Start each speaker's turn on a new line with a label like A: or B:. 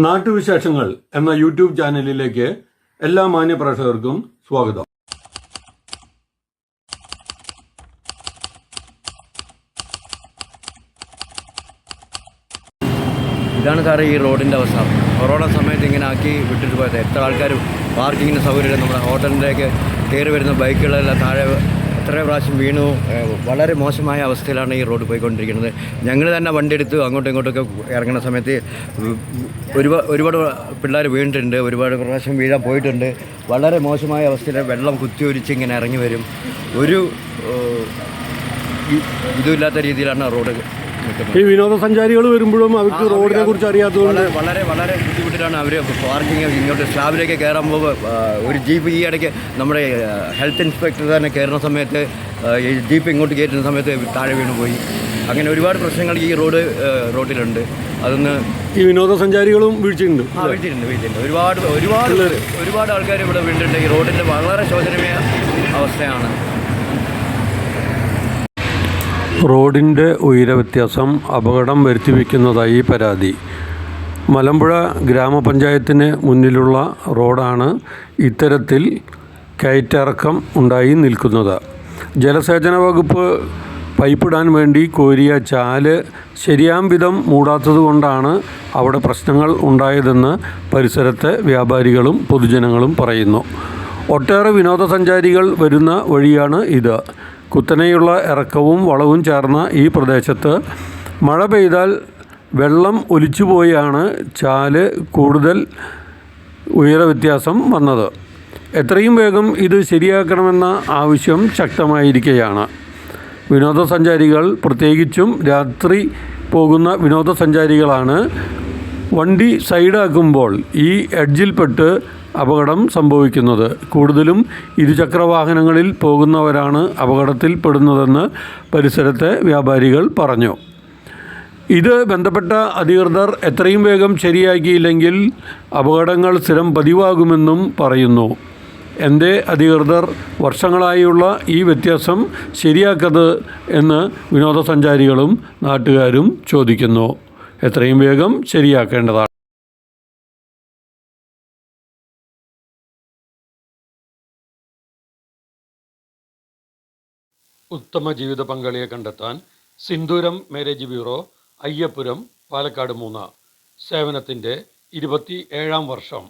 A: നാട്ടുവിശേഷങ്ങൾ എന്ന യൂട്യൂബ് ചാനലിലേക്ക് എല്ലാ മാന്യ പ്രേക്ഷകർക്കും സ്വാഗതം.
B: ഇതാണ് സാറേ ഈ റോഡിൻ്റെ അവസ്ഥ. കൊറോണ സമയത്ത് ഇങ്ങനെ ആക്കി വിട്ടിട്ട് പോയത്. എത്ര ആൾക്കാർ പാർക്കിങ്ങിന് സൗകര്യം, നമ്മുടെ ഹോട്ടലിലേക്ക് കയറി വരുന്ന ബൈക്കുകളെല്ലാം താഴെ എത്ര പ്രാവശ്യം വീണു. വളരെ മോശമായ അവസ്ഥയിലാണ് ഈ റോഡ് പോയിക്കൊണ്ടിരിക്കുന്നത്. ഞങ്ങൾ തന്നെ വണ്ടി എടുത്ത് അങ്ങോട്ടും ഇങ്ങോട്ടൊക്കെ ഇറങ്ങുന്ന സമയത്ത് ഒരുപാട് പിള്ളേർ വീണിട്ടുണ്ട്, ഒരുപാട് പ്രാവശ്യം വീഴാൻ പോയിട്ടുണ്ട്. വളരെ മോശമായ അവസ്ഥയിൽ വെള്ളം കുത്തിയൊലിച്ച് ഇങ്ങനെ ഇറങ്ങി വരും. ഒരു ഇതുമില്ലാത്ത രീതിയിലാണ് റോഡ്.
A: ഈ വിനോദസഞ്ചാരികൾ വരുമ്പോഴും അവർക്ക് റോഡിനെ കുറിച്ച് അറിയാത്തതുകൊണ്ട്
B: വളരെ വളരെ ബുദ്ധിമുട്ടിലാണ് അവർ പാർക്കിങ്. ഇങ്ങോട്ട് സ്ലാബിലേക്ക് കയറാൻ പോകുമ്പോൾ ഒരു ജീപ്പ് ഈ ഇടയ്ക്ക് നമ്മുടെ ഹെൽത്ത് ഇൻസ്പെക്ടർ തന്നെ കയറുന്ന സമയത്ത് ഈ ജീപ്പ് ഇങ്ങോട്ട് കയറ്റുന്ന സമയത്ത് താഴെ വീണ് പോയി. അങ്ങനെ ഒരുപാട് പ്രശ്നങ്ങൾ ഈ റോഡിലുണ്ട്. അതൊന്ന്
A: ഈ വിനോദസഞ്ചാരികളും വീഴ്ചയുണ്ട്.
B: വീഴ്ചയുണ്ട്. ഒരുപാട് ആൾക്കാർ ഇവിടെ വീണിട്ടുണ്ട്. ഈ റോഡിൻ്റെ വളരെ ശോചനീയ അവസ്ഥയാണ്.
A: റോഡിൻ്റെ ഉയരവ്യത്യാസം അപകടം വരുത്തിവെക്കുന്നതായി പരാതി. മലമ്പുഴ ഗ്രാമപഞ്ചായത്തിന് മുന്നിലുള്ള റോഡാണ് ഇത്തരത്തിൽ കയറ്റിറക്കം ഉണ്ടായി നിൽക്കുന്നത്. ജലസേചന വകുപ്പ് പൈപ്പിടാൻ വേണ്ടി കോരിയ ചാല് ശരിയാം വിധം മൂടാത്തതുകൊണ്ടാണ് അവിടെ പ്രശ്നങ്ങൾ ഉണ്ടായതെന്ന് പരിസരത്തെ വ്യാപാരികളും പൊതുജനങ്ങളും പറയുന്നു. ഒട്ടേറെ വിനോദസഞ്ചാരികൾ വരുന്ന വഴിയാണ് ഇത്. കുത്തനെയുള്ള ഇറക്കവും വളവും ചേർന്ന ഈ പ്രദേശത്ത് മഴ പെയ്താൽ വെള്ളം ഒലിച്ചുപോയാണ് ചാല് കൂടുതൽ ഉയരവ്യത്യാസം വന്നത്. എത്രയും വേഗം ഇത് ശരിയാക്കണമെന്ന ആവശ്യം ശക്തമായിരിക്കുകയാണ്. വിനോദസഞ്ചാരികൾ, പ്രത്യേകിച്ചും രാത്രി പോകുന്ന വിനോദസഞ്ചാരികളാണ് വണ്ടി സൈഡാക്കുമ്പോൾ ഈ എഡ്ജിൽപ്പെട്ട് അപകടം സംഭവിക്കുന്നത്. കൂടുതലും ഇരുചക്രവാഹനങ്ങളിൽ പോകുന്നവരാണ് അപകടത്തിൽപ്പെടുന്നതെന്ന് പരിസരത്തെ വ്യാപാരികൾ പറഞ്ഞു. ഇത് ബന്ധപ്പെട്ട അധികൃതർ എത്രയും വേഗം ശരിയാക്കിയില്ലെങ്കിൽ അപകടങ്ങൾ സ്ഥിരം പതിവാകുമെന്നും പറയുന്നു. എന്തേ അധികൃതർ വർഷങ്ങളായുള്ള ഈ വ്യത്യാസം ശരിയാക്കത് എന്ന് വിനോദസഞ്ചാരികളും നാട്ടുകാരും ചോദിക്കുന്നു. എത്രയും വേഗം ശരിയാക്കേണ്ടതാണ്. ഉത്തമ ജീവിത പങ്കാളിയെ കണ്ടെത്താൻ സിന്ദൂരം മാരേജ് ബ്യൂറോ, അയ്യപ്പുരം, പാലക്കാട് 3. സേവനത്തിൻ്റെ 27ാം വർഷം.